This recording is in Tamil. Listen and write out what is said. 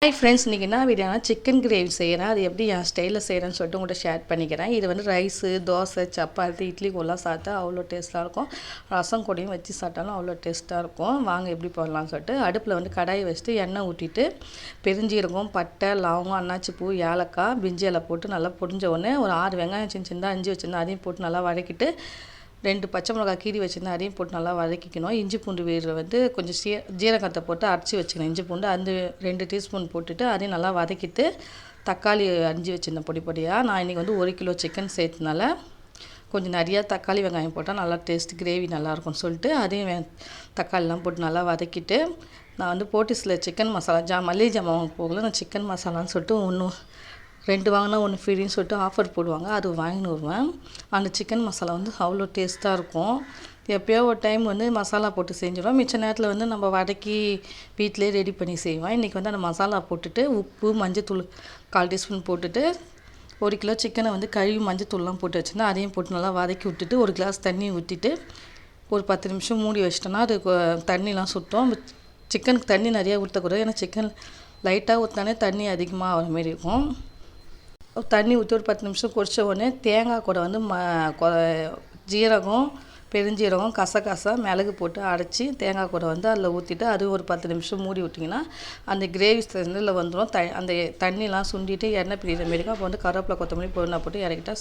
ஹாய் ஃப்ரெண்ட்ஸ், இன்றைக்கி என்ன வீடியோனா சிக்கன் கிரேவி செய்கிறேன். அது எப்படி என் ஸ்டைலில் செய்கிறேன்னு சொல்லிட்டு உங்கள்கிட்ட ஷேர் பண்ணிக்கிறேன். இது வந்து ரைஸு, தோசை, சப்பாத்தி, இட்லி கூடலாம் சாப்பிட்டா அவ்வளோ டேஸ்ட்டாக இருக்கும். ரசம் கூடயும் வச்சு சாப்பிட்டாலும் அவ்வளோ டேஸ்ட்டாக இருக்கும். வாங்க எப்படி போடலாம்னு சொல்லிட்டு அடுப்பில் வந்து கடாயை வச்சுட்டு எண்ணெய் ஊற்றிட்டு பெருஞ்சீரகம், பட்டை, லவங்கம், அன்னாச்சி பூ, ஏலக்காய், பிரிஞ்சி இலை போட்டு நல்லா பொரிஞ்ச உடனே ஒரு 6 வெங்காயம் சின்ன சின்னதாக அரிஞ்சு வச்சுருந்தேன். அதையும் போட்டு நல்லா வதக்கிட்டு 2 பச்சை மிளகாய் கீரி வச்சுருந்தேன். அதையும் போட்டு நல்லா வதக்கிக்கணும். இஞ்சி பூண்டு விழுது வந்து கொஞ்சம் ஜீரகத்தை போட்டு அரைச்சி வச்சுக்கணும். இஞ்சி பூண்டு அந்த 2 டீஸ்பூன் போட்டுட்டு அதையும் நல்லா வதக்கிட்டு தக்காளி அரிஞ்சு வச்சுருந்தேன் பொடி பொடியாக. நான் இன்றைக்கி வந்து 1 கிலோ சிக்கன் சேர்த்தனால கொஞ்சம் நிறையா தக்காளி வெங்காயம் போட்டால் நல்லா டேஸ்ட் கிரேவி நல்லாயிருக்கும்னு சொல்லிட்டு அதையும் தக்காளிலாம் போட்டு நல்லா வதக்கிட்டு நான் வந்து போட்டிஸில் சிக்கன் மசாலா மல்லிகை ஜாமான் வாங்க போகல. நான் சிக்கன் மசாலான்னு சொல்லிட்டு 2 வாங்கினா 1 ஃப்ரீன்னு சொல்லிட்டு ஆஃபர் போடுவாங்க. அது வாங்கின்னு வருவேன். அந்த சிக்கன் மசாலா வந்து அவ்வளோ டேஸ்ட்டாக இருக்கும். எப்போயோ ஒரு டைம் வந்து மசாலா போட்டு செஞ்சிடுவோம். மிச்ச நேரத்தில் வந்து நம்ம வதக்கி வீட்டிலே ரெடி பண்ணி செய்வோம். இன்றைக்கி வந்து அந்த மசாலா போட்டுட்டு உப்பு, மஞ்சத்தூள் 1/4 டீஸ்பூன் போட்டுட்டு 1 கிலோ சிக்கனை வந்து கழுவி மஞ்சத்தூள்லாம் போட்டு வச்சுருந்தேன். அதையும் போட்டு நல்லா வதக்கி விட்டுட்டு 1 கிளாஸ் தண்ணி ஊற்றிட்டு ஒரு 10 நிமிஷம் மூடி வச்சிட்டோன்னா அது தண்ணிலாம் சுத்தம். சிக்கனுக்கு தண்ணி நிறையா ஊற்றக்கூடாது. ஏன்னா சிக்கன் லைட்டாக ஊற்றினாலே தண்ணி அதிகமாக ஆகிற மாரி இருக்கும். தண்ணி ஊற்றி ஒரு 10 நிமிஷம் கொதிச்ச உடனே தேங்காய் கூட வந்து ஜீரகம், பெருஞ்சீரகம், கசகசா, மிளகு போட்டு அரைச்சி தேங்காய் கூட வந்து அதில் ஊற்றிட்டு அது ஒரு 10 நிமிஷம் மூடி விட்டிங்கன்னா அந்த கிரேவி ஸ்டைலில் வந்துடும். அந்த தண்ணிலாம் சுண்டிட்டு எண்ணெய் பிரிகிற மாரிக்கும். அப்போ வந்து கருவேப்பிலை, கொத்தமல்லி, புதினா போட்டு இறக்கிட்டா